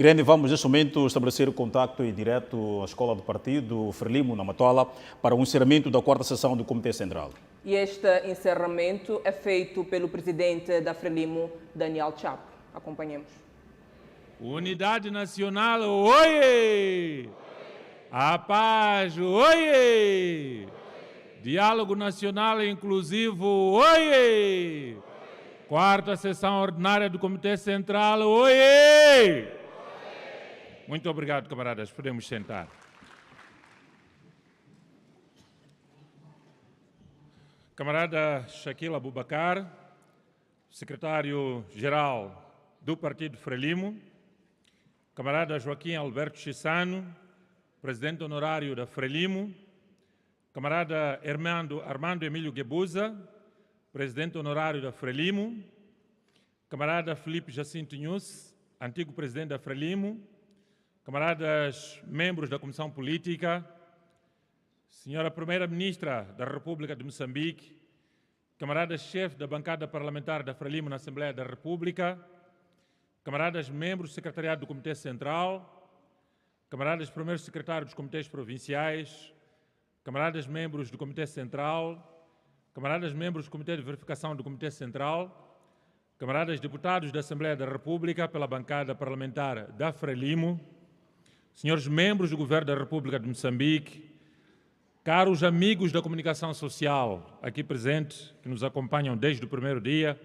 Irene, vamos neste momento estabelecer o contacto em direto à escola do partido Frelimo, na Matola, para o encerramento da quarta sessão do Comitê Central. E este encerramento é feito pelo presidente da Frelimo, Daniel Chapo. Acompanhemos. Unidade Nacional, oie! A paz, oie! Diálogo Nacional Inclusivo, oie! Quarta sessão ordinária do Comitê Central, oie! Muito obrigado, camaradas. Podemos sentar. Camarada Shaquille Abubakar, secretário-geral do Partido Frelimo, camarada Joaquim Alberto Chissano, presidente honorário da Frelimo, camarada Armando Emílio Guebuza, presidente honorário da Frelimo, camarada Felipe Jacinto Nunes, antigo presidente da Frelimo, camaradas membros da Comissão Política, senhora Primeira-Ministra da República de Moçambique, camaradas-chefe da bancada parlamentar da Frelimo na Assembleia da República, camaradas membros do Secretariado do Comitê Central, camaradas primeiros secretários dos comitês provinciais, camaradas membros do Comitê Central, camaradas membros do Comitê de Verificação do Comitê Central, camaradas deputados da Assembleia da República pela bancada parlamentar da Frelimo, senhores membros do Governo da República de Moçambique, caros amigos da comunicação social aqui presentes, que nos acompanham desde o primeiro dia,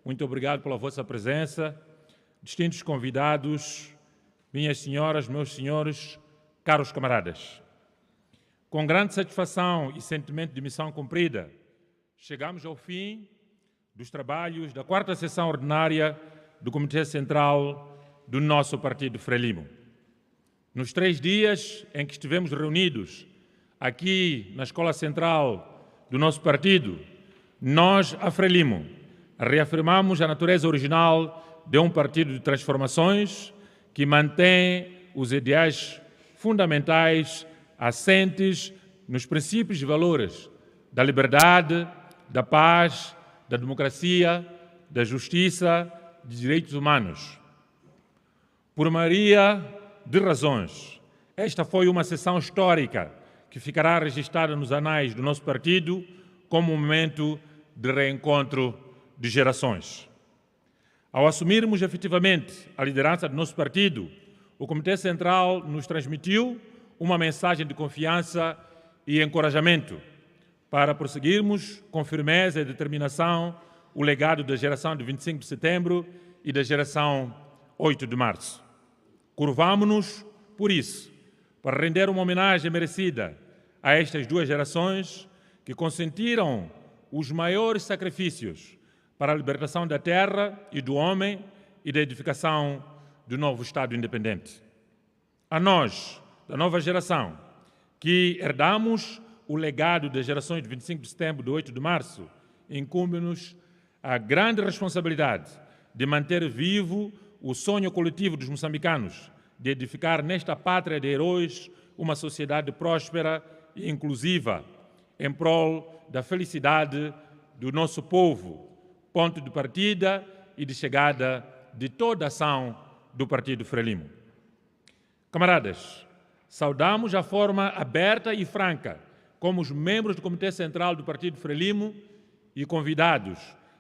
muito obrigado pela vossa presença. Distintos convidados, minhas senhoras, meus senhores, caros camaradas. Com grande satisfação e sentimento de missão cumprida, chegamos ao fim dos trabalhos da quarta sessão ordinária do Comitê Central do nosso Partido Frelimo. Nos 3 dias em que estivemos reunidos aqui na Escola Central do nosso partido, nós, a Frelimo, reafirmamos a natureza original de um partido de transformações que mantém os ideais fundamentais assentes nos princípios e valores da liberdade, da paz, da democracia, da justiça, de direitos humanos. Por maioria de razões, esta foi uma sessão histórica que ficará registrada nos anais do nosso partido como um momento de reencontro de gerações. Ao assumirmos efetivamente a liderança do nosso partido, o Comitê Central nos transmitiu uma mensagem de confiança e encorajamento para prosseguirmos com firmeza e determinação o legado da geração de 25 de setembro e da geração 8 de março. Curvamo-nos, por isso, para render uma homenagem merecida a estas duas gerações que consentiram os maiores sacrifícios para a libertação da terra e do homem e da edificação do novo Estado independente. A nós, da nova geração, que herdamos o legado das gerações de 25 de setembro e de 8 de março, incumbe-nos a grande responsabilidade de manter vivo o sonho coletivo dos moçambicanos de edificar nesta pátria de heróis uma sociedade próspera e inclusiva, em prol da felicidade do nosso povo, ponto de partida e de chegada de toda a ação do Partido Frelimo. Camaradas, saudamos a forma aberta e franca como os membros do Comitê Central do Partido Frelimo e convidados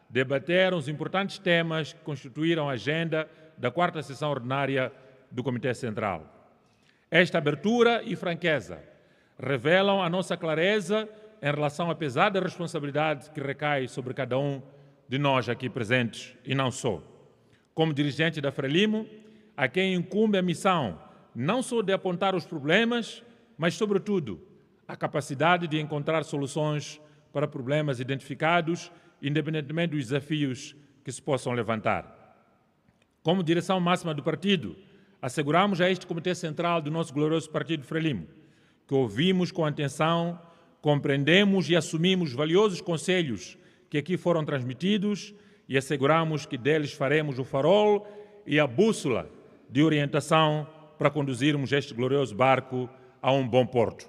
debateram os importantes temas que constituíram a agenda da quarta sessão ordinária do Comitê Central. Esta abertura e franqueza revelam a nossa clareza em relação à pesada responsabilidade que recai sobre cada um de nós aqui presentes e não só. Como dirigente da Frelimo, a quem incumbe a missão não só de apontar os problemas, mas, sobretudo, a capacidade de encontrar soluções para problemas identificados, independentemente dos desafios que se possam levantar. Como direção máxima do partido, asseguramos a este Comitê Central do nosso glorioso Partido Frelimo que ouvimos com atenção, compreendemos e assumimos valiosos conselhos que aqui foram transmitidos e asseguramos que deles faremos o farol e a bússola de orientação para conduzirmos este glorioso barco a um bom porto.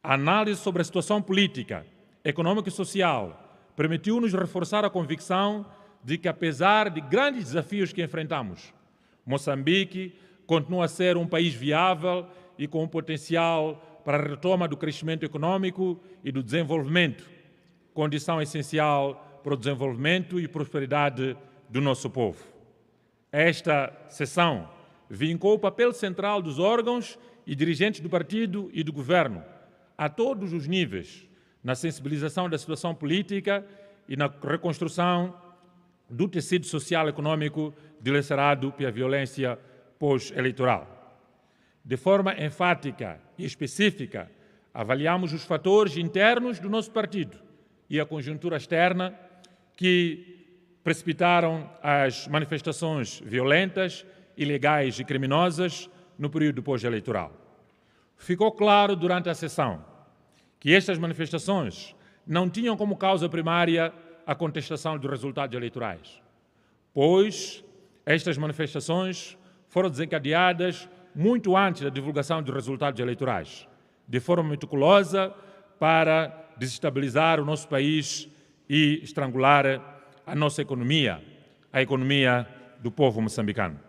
A análise sobre a situação política, econômica e social permitiu-nos reforçar a convicção de que, apesar de grandes desafios que enfrentamos, Moçambique continua a ser um país viável e com um potencial para a retoma do crescimento econômico e do desenvolvimento, condição essencial para o desenvolvimento e prosperidade do nosso povo. Esta sessão vincou o papel central dos órgãos e dirigentes do partido e do governo, a todos os níveis, na sensibilização da situação política e na reconstrução do tecido social e econômico dilacerado pela violência pós-eleitoral. De forma enfática e específica, avaliamos os fatores internos do nosso partido e a conjuntura externa que precipitaram as manifestações violentas, ilegais e criminosas no período pós-eleitoral. Ficou claro durante a sessão que estas manifestações não tinham como causa primária a contestação dos resultados eleitorais, pois estas manifestações foram desencadeadas muito antes da divulgação dos resultados eleitorais, de forma meticulosa para desestabilizar o nosso país e estrangular a nossa economia, a economia do povo moçambicano.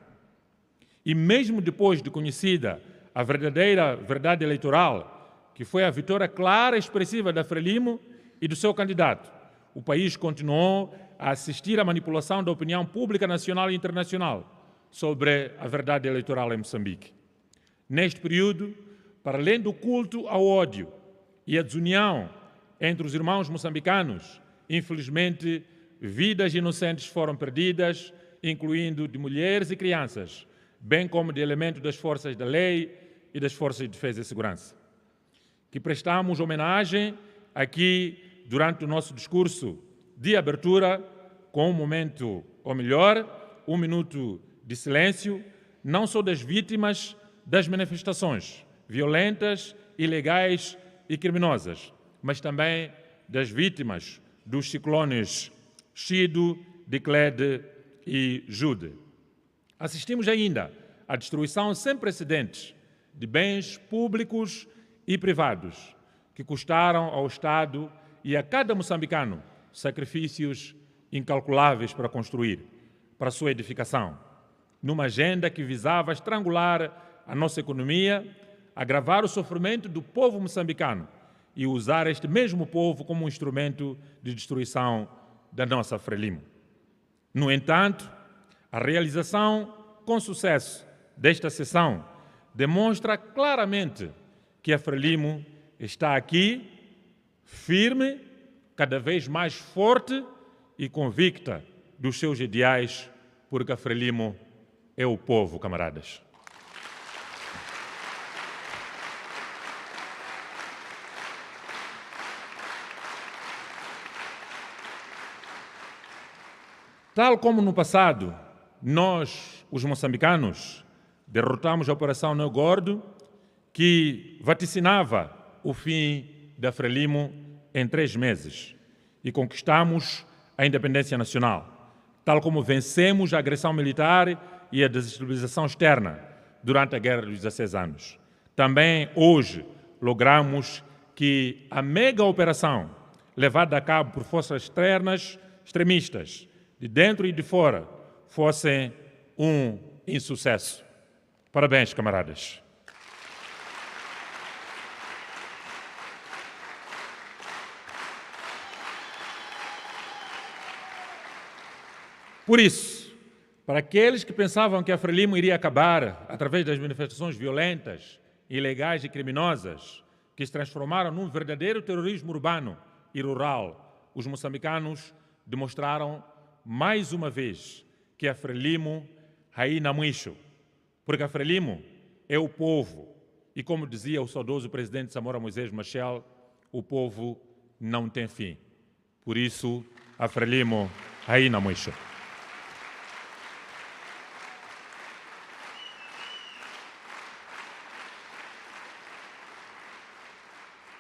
E mesmo depois de conhecida a verdadeira verdade eleitoral, que foi a vitória clara e expressiva da Frelimo e do seu candidato, o país continuou a assistir à manipulação da opinião pública nacional e internacional sobre a verdade eleitoral em Moçambique. Neste período, para além do culto ao ódio e à desunião entre os irmãos moçambicanos, infelizmente, vidas inocentes foram perdidas, incluindo de mulheres e crianças, bem como de elementos das forças da lei e das forças de defesa e segurança. Que prestamos homenagem aqui durante o nosso discurso de abertura, com um momento, ou melhor, um minuto de silêncio, não só das vítimas das manifestações violentas, ilegais e criminosas, mas também das vítimas dos ciclones Chido, Diclede e Jude. Assistimos ainda à destruição sem precedentes de bens públicos e privados, que custaram ao Estado e a cada moçambicano sacrifícios incalculáveis para construir, para a sua edificação, numa agenda que visava estrangular a nossa economia, agravar o sofrimento do povo moçambicano e usar este mesmo povo como um instrumento de destruição da nossa Frelimo. No entanto, a realização com sucesso desta sessão demonstra claramente que a Frelimo está aqui, firme, cada vez mais forte e convicta dos seus ideais, porque a Frelimo é o povo, camaradas. Tal como no passado, nós, os moçambicanos, derrotamos a Operação Neo Gordo, que vaticinava o fim da Frelimo em 3 meses, e conquistamos a independência nacional, tal como vencemos a agressão militar e a desestabilização externa durante a Guerra dos 16 anos. Também hoje logramos que a mega operação levada a cabo por forças externas extremistas, de dentro e de fora, fossem um insucesso. Parabéns, camaradas. Por isso, para aqueles que pensavam que a Frelimo iria acabar através das manifestações violentas, ilegais e criminosas, que se transformaram num verdadeiro terrorismo urbano e rural, os moçambicanos demonstraram mais uma vez que a Frelimo raina muito, porque a Frelimo é o povo e, como dizia o saudoso presidente Samora Moisés Machel, o povo não tem fim. Por isso, a Frelimo raina muito.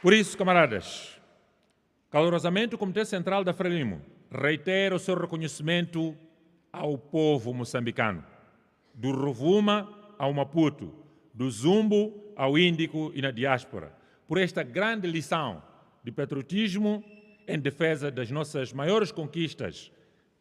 Por isso, camaradas, calorosamente o Comitê Central da Frelimo reitera o seu reconhecimento ao povo moçambicano, do Rovuma ao Maputo, do Zumbo ao Índico e na diáspora, por esta grande lição de patriotismo em defesa das nossas maiores conquistas,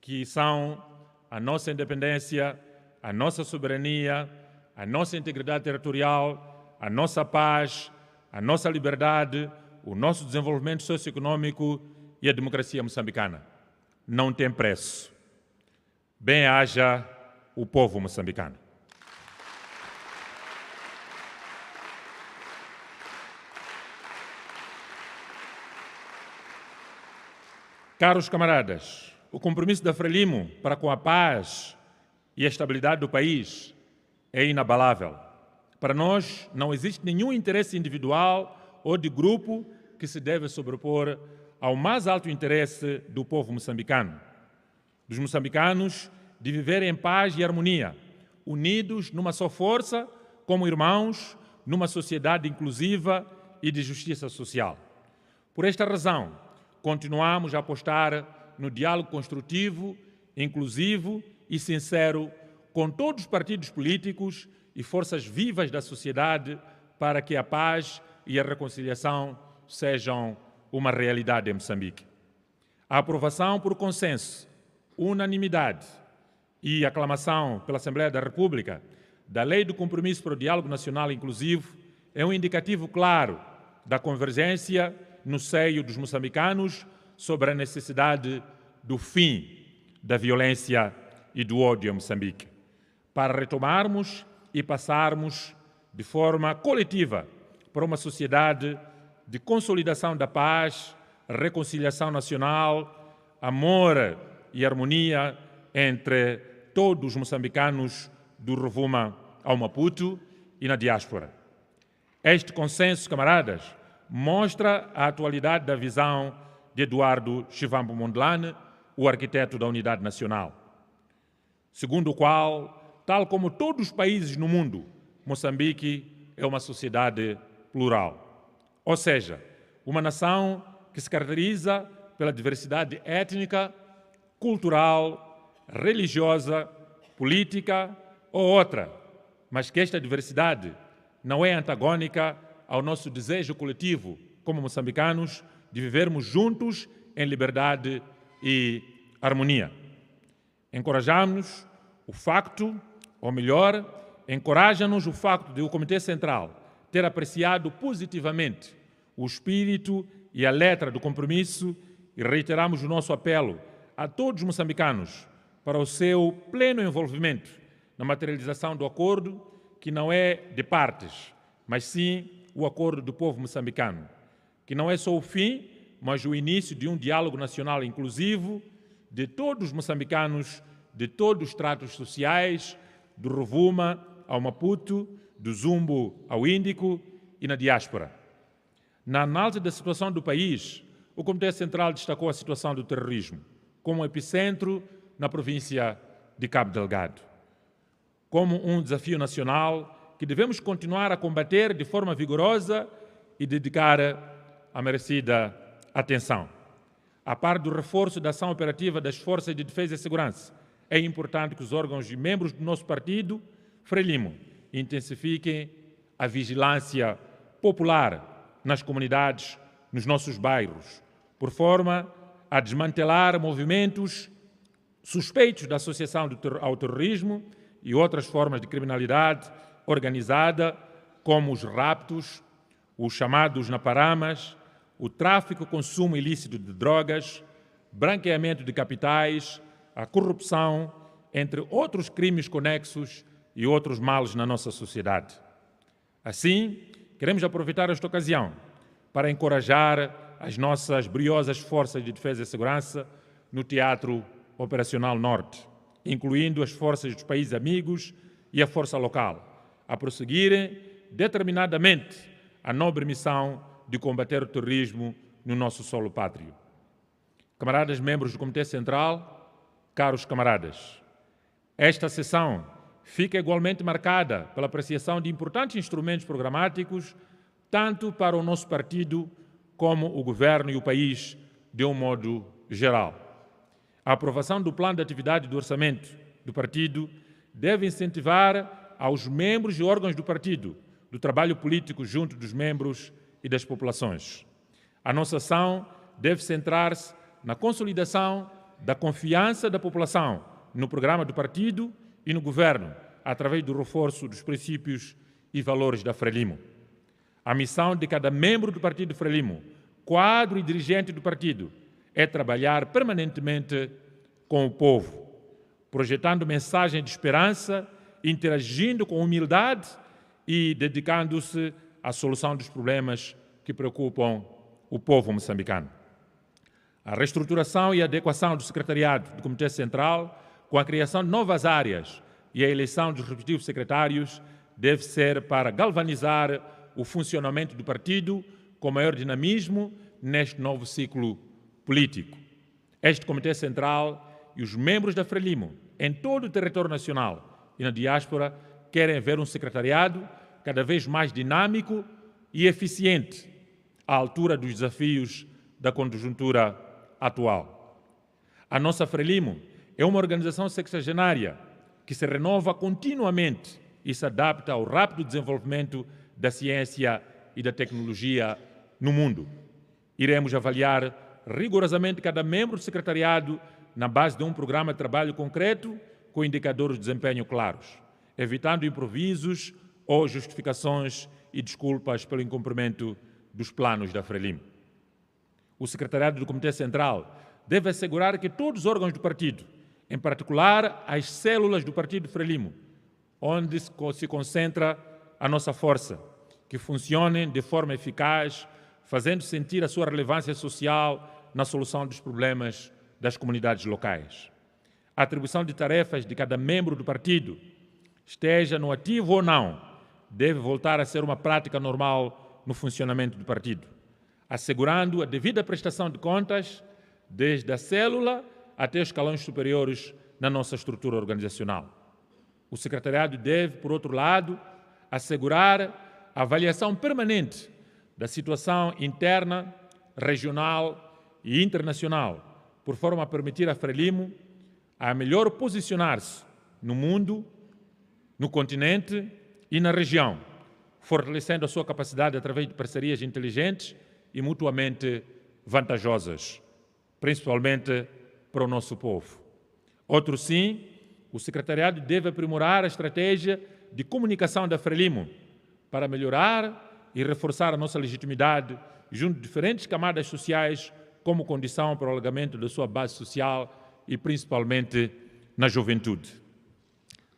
que são a nossa independência, a nossa soberania, a nossa integridade territorial, a nossa paz, a nossa liberdade, o nosso desenvolvimento socioeconômico e a democracia moçambicana. Não tem preço. Bem-haja o povo moçambicano. Caros camaradas, o compromisso da Frelimo para com a paz e a estabilidade do país é inabalável. Para nós, não existe nenhum interesse individual ou de grupo que se deve sobrepor ao mais alto interesse do povo moçambicano, dos moçambicanos, de viver em paz e harmonia, unidos numa só força, como irmãos, numa sociedade inclusiva e de justiça social. Por esta razão, continuamos a apostar no diálogo construtivo, inclusivo e sincero com todos os partidos políticos e forças vivas da sociedade para que a paz e a reconciliação sejam uma realidade em Moçambique. A aprovação por consenso, unanimidade e aclamação pela Assembleia da República da Lei do Compromisso para o Diálogo Nacional Inclusivo é um indicativo claro da convergência no seio dos moçambicanos sobre a necessidade do fim da violência e do ódio em Moçambique, para retomarmos e passarmos de forma coletiva para uma sociedade de consolidação da paz, reconciliação nacional, amor e harmonia entre todos os moçambicanos do Rovuma ao Maputo e na diáspora. Este consenso, camaradas, mostra a atualidade da visão de Eduardo Shivambu Mondlane, o arquiteto da Unidade Nacional, segundo o qual, tal como todos os países no mundo, Moçambique é uma sociedade plural. Ou seja, uma nação que se caracteriza pela diversidade étnica, cultural, religiosa, política ou outra, mas que esta diversidade não é antagônica ao nosso desejo coletivo, como moçambicanos, de vivermos juntos em liberdade e harmonia. Encorajamos-nos o facto, ou melhor, encoraja-nos o facto de o Comitê Central ter apreciado positivamente o espírito e a letra do compromisso e reiteramos o nosso apelo a todos os moçambicanos para o seu pleno envolvimento na materialização do acordo, que não é de partes, mas sim o acordo do povo moçambicano, que não é só o fim, mas o início de um diálogo nacional inclusivo de todos os moçambicanos, de todos os estratos sociais, do Rovuma ao Maputo, do Zumbo ao Índico e na diáspora. Na análise da situação do país, o Comitê Central destacou a situação do terrorismo como epicentro na província de Cabo Delgado, como um desafio nacional que devemos continuar a combater de forma vigorosa e dedicar a merecida atenção. A par do reforço da ação operativa das Forças de Defesa e Segurança, é importante que os órgãos e membros do nosso partido, Frelimo, intensifiquem a vigilância popular nas comunidades, nos nossos bairros, por forma a desmantelar movimentos suspeitos de associação ao terrorismo e outras formas de criminalidade organizada, como os raptos, os chamados naparamas, o tráfico e consumo ilícito de drogas, branqueamento de capitais, a corrupção, entre outros crimes conexos e outros males na nossa sociedade. Assim, queremos aproveitar esta ocasião para encorajar as nossas briosas forças de defesa e segurança no Teatro Operacional Norte, incluindo as forças dos países amigos e a força local, a prosseguirem determinadamente a nobre missão de combater o terrorismo no nosso solo pátrio. Camaradas membros do Comitê Central, caros camaradas, esta sessão fica igualmente marcada pela apreciação de importantes instrumentos programáticos, tanto para o nosso partido como o governo e o país de um modo geral. A aprovação do plano de atividade do orçamento do partido deve incentivar aos membros e órgãos do partido do trabalho político junto dos membros e das populações. A nossa ação deve centrar-se na consolidação da confiança da população no programa do partido e no governo, através do reforço dos princípios e valores da Frelimo. A missão de cada membro do Partido Frelimo, quadro e dirigente do partido, é trabalhar permanentemente com o povo, projetando mensagem de esperança, interagindo com humildade e dedicando-se à solução dos problemas que preocupam o povo moçambicano. A reestruturação e adequação do secretariado do Comitê Central, com a criação de novas áreas e a eleição dos respectivos secretários, deve ser para galvanizar o funcionamento do partido com maior dinamismo neste novo ciclo político. Este Comitê Central e os membros da Frelimo, em todo o território nacional e na diáspora, querem ver um secretariado cada vez mais dinâmico e eficiente, à altura dos desafios da conjuntura atual. A nossa Frelimo é uma organização sexagenária que se renova continuamente e se adapta ao rápido desenvolvimento da ciência e da tecnologia no mundo. Iremos avaliar rigorosamente cada membro do secretariado na base de um programa de trabalho concreto com indicadores de desempenho claros, evitando improvisos ou justificações e desculpas pelo incumprimento dos planos da Frelimo. O secretariado do Comitê Central deve assegurar que todos os órgãos do partido, em particular as células do Partido Frelimo, onde se concentra a nossa força, que funcionem de forma eficaz, fazendo sentir a sua relevância social na solução dos problemas das comunidades locais. A atribuição de tarefas de cada membro do partido, esteja no ativo ou não, deve voltar a ser uma prática normal no funcionamento do partido, assegurando a devida prestação de contas desde a célula até os escalões superiores na nossa estrutura organizacional. O secretariado deve, por outro lado, assegurar a avaliação permanente da situação interna, regional e internacional, por forma a permitir à Frelimo a melhor posicionar-se no mundo, no continente e na região, fortalecendo a sua capacidade através de parcerias inteligentes e mutuamente vantajosas, principalmente para o nosso povo. Outro sim, o secretariado deve aprimorar a estratégia de comunicação da Frelimo para melhorar e reforçar a nossa legitimidade junto de diferentes camadas sociais como condição para o alargamento da sua base social e principalmente na juventude.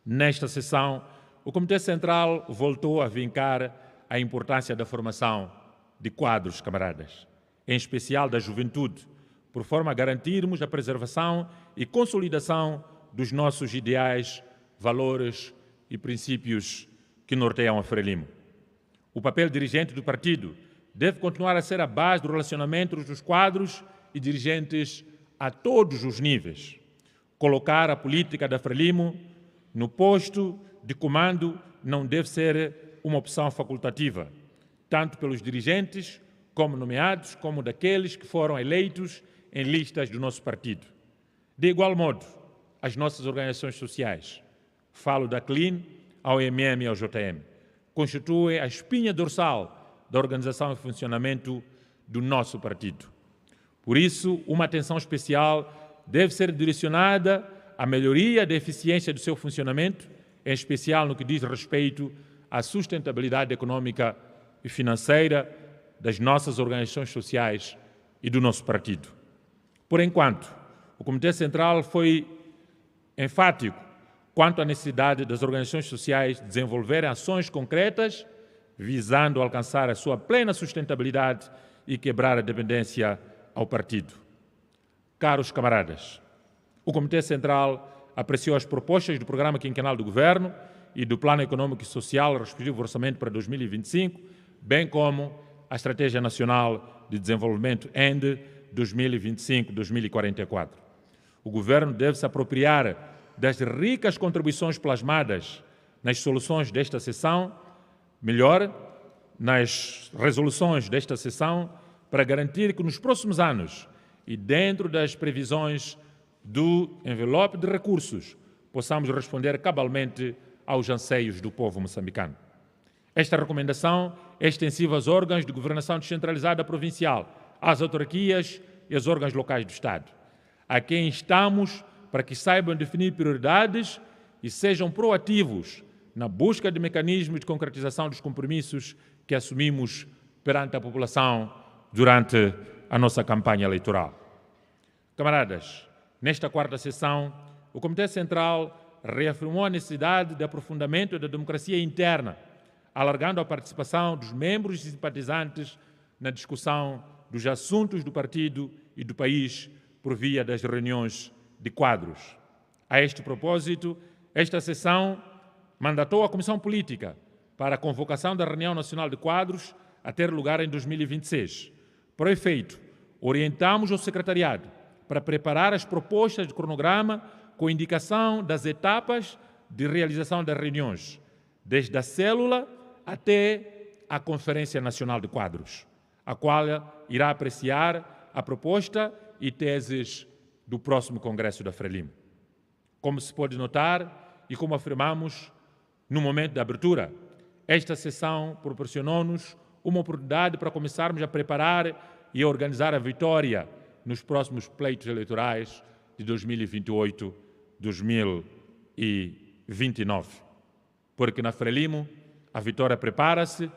Nesta sessão, o Comitê Central voltou a vincar a importância da formação de quadros, camaradas, em especial da juventude, por forma a garantirmos a preservação e consolidação dos nossos ideais, valores e princípios que norteiam a Frelimo. O papel dirigente do partido deve continuar a ser a base do relacionamento dos quadros e dirigentes a todos os níveis. Colocar a política da Frelimo no posto de comando não deve ser uma opção facultativa, tanto pelos dirigentes como nomeados, como daqueles que foram eleitos em listas do nosso partido. De igual modo, as nossas organizações sociais, falo da CLIN, ao MM e ao JM, constituem a espinha dorsal da organização e funcionamento do nosso partido. Por isso, uma atenção especial deve ser direcionada à melhoria da eficiência do seu funcionamento, em especial no que diz respeito à sustentabilidade econômica e financeira das nossas organizações sociais e do nosso partido. Por enquanto, o Comitê Central foi enfático quanto à necessidade das organizações sociais desenvolverem ações concretas visando alcançar a sua plena sustentabilidade e quebrar a dependência ao partido. Caros camaradas, o Comitê Central apreciou as propostas do Programa Quinquenal do Governo e do Plano Econômico e Social, respectivo orçamento para 2025, bem como a Estratégia Nacional de Desenvolvimento ENDE 2025-2044. O Governo deve se apropriar das ricas contribuições plasmadas nas soluções desta sessão, melhor, nas resoluções desta sessão, para garantir que nos próximos anos e dentro das previsões do envelope de recursos, possamos responder cabalmente aos anseios do povo moçambicano. Esta recomendação é extensiva aos órgãos de governação descentralizada provincial, às autarquias e aos órgãos locais do Estado, a quem instamos para que saibam definir prioridades e sejam proativos na busca de mecanismos de concretização dos compromissos que assumimos perante a população durante a nossa campanha eleitoral. Camaradas, nesta quarta sessão, o Comitê Central reafirmou a necessidade de aprofundamento da democracia interna, alargando a participação dos membros e simpatizantes na discussão dos assuntos do partido e do país por via das reuniões de quadros. A este propósito, esta sessão mandatou a Comissão Política para a convocação da reunião nacional de quadros a ter lugar em 2026. Por efeito, orientamos o secretariado para preparar as propostas de cronograma com indicação das etapas de realização das reuniões, desde a célula até a Conferência Nacional de Quadros, a qual irá apreciar a proposta e teses do próximo Congresso da Frelimo. Como se pode notar e como afirmamos no momento da abertura, esta sessão proporcionou-nos uma oportunidade para começarmos a preparar e a organizar a vitória nos próximos pleitos eleitorais de 2028-2029. Porque na Frelimo a vitória prepara-se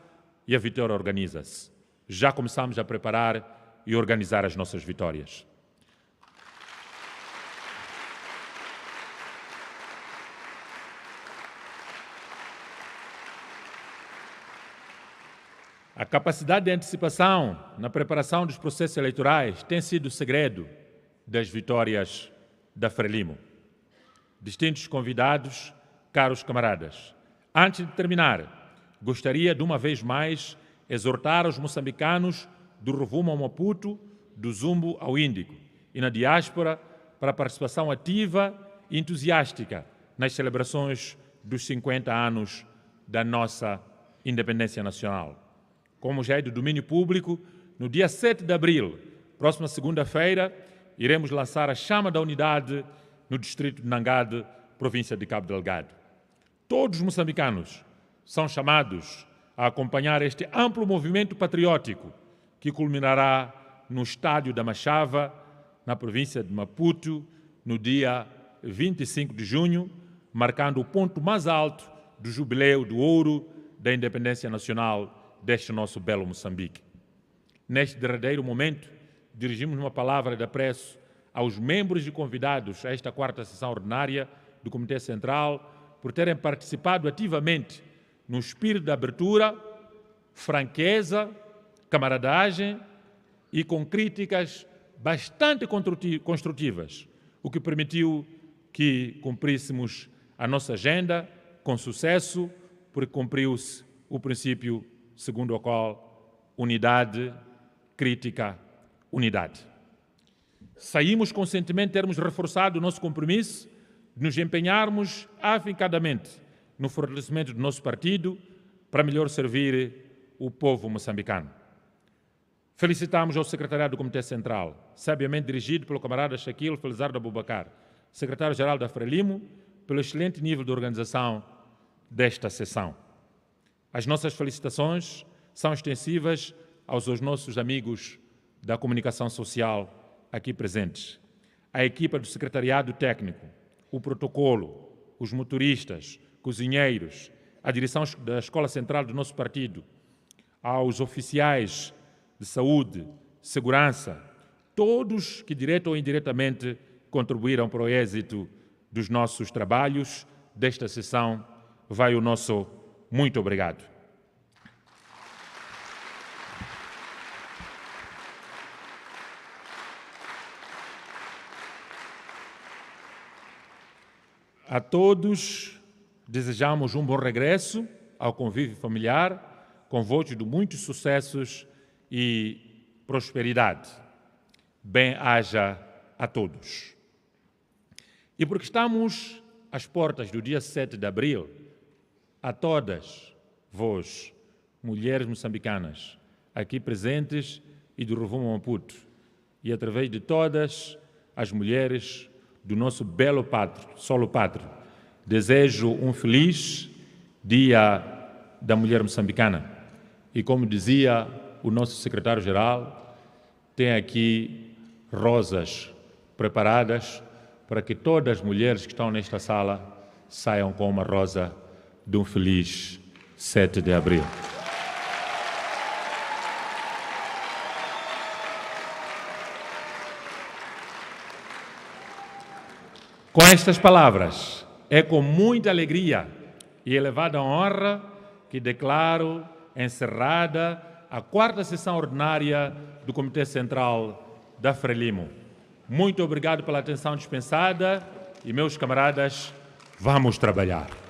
e a vitória organiza-se. Já começamos a preparar e organizar as nossas vitórias. A capacidade de antecipação na preparação dos processos eleitorais tem sido o segredo das vitórias da Frelimo. Distintos convidados, caros camaradas, antes de terminar, gostaria de uma vez mais exortar os moçambicanos do Rovuma ao Maputo, do Zumbo ao Índico e na diáspora para a participação ativa e entusiástica nas celebrações dos 50 anos da nossa independência nacional. Como já é de domínio público, no dia 7 de abril, próxima segunda-feira, iremos lançar a chama da unidade no distrito de Nangade, província de Cabo Delgado. Todos os moçambicanos são chamados a acompanhar este amplo movimento patriótico que culminará no estádio da Machava, na província de Maputo, no dia 25 de junho, marcando o ponto mais alto do jubileu do ouro da independência nacional deste nosso belo Moçambique. Neste derradeiro momento, dirigimos uma palavra de apreço aos membros e convidados a esta quarta sessão ordinária do Comitê Central por terem participado ativamente no espírito de abertura, franqueza, camaradagem e com críticas bastante construtivas, o que permitiu que cumpríssemos a nossa agenda com sucesso, porque cumpriu-se o princípio segundo o qual unidade, crítica, unidade. Saímos com o sentimento de termos reforçado o nosso compromisso de nos empenharmos afincadamente no fortalecimento do nosso partido para melhor servir o povo moçambicano. Felicitamos ao secretariado do Comitê Central, sabiamente dirigido pelo camarada Shaquille Felizardo Abubakar, secretário-geral da Frelimo, pelo excelente nível de organização desta sessão. As nossas felicitações são extensivas aos nossos amigos da comunicação social aqui presentes, a equipa do secretariado técnico, o protocolo, os motoristas, cozinheiros, a direção da Escola Central do nosso partido, aos oficiais de saúde, segurança, todos que direto ou indiretamente contribuíram para o êxito dos nossos trabalhos. Desta sessão vai o nosso muito obrigado. A todos desejamos um bom regresso ao convívio familiar, com votos de muitos sucessos e prosperidade. Bem-aja a todos. E porque estamos às portas do dia 7 de abril, a todas vós, mulheres moçambicanas, aqui presentes e do Rovuma Maputo, e através de todas as mulheres do nosso belo solo pátrio, desejo um feliz Dia da Mulher Moçambicana. E como dizia o nosso secretário-geral, tem aqui rosas preparadas para que todas as mulheres que estão nesta sala saiam com uma rosa de um feliz 7 de abril. Com estas palavras, é com muita alegria e elevada honra que declaro encerrada a 4ª sessão ordinária do Comitê Central da Frelimo. Muito obrigado pela atenção dispensada e, meus camaradas, vamos trabalhar.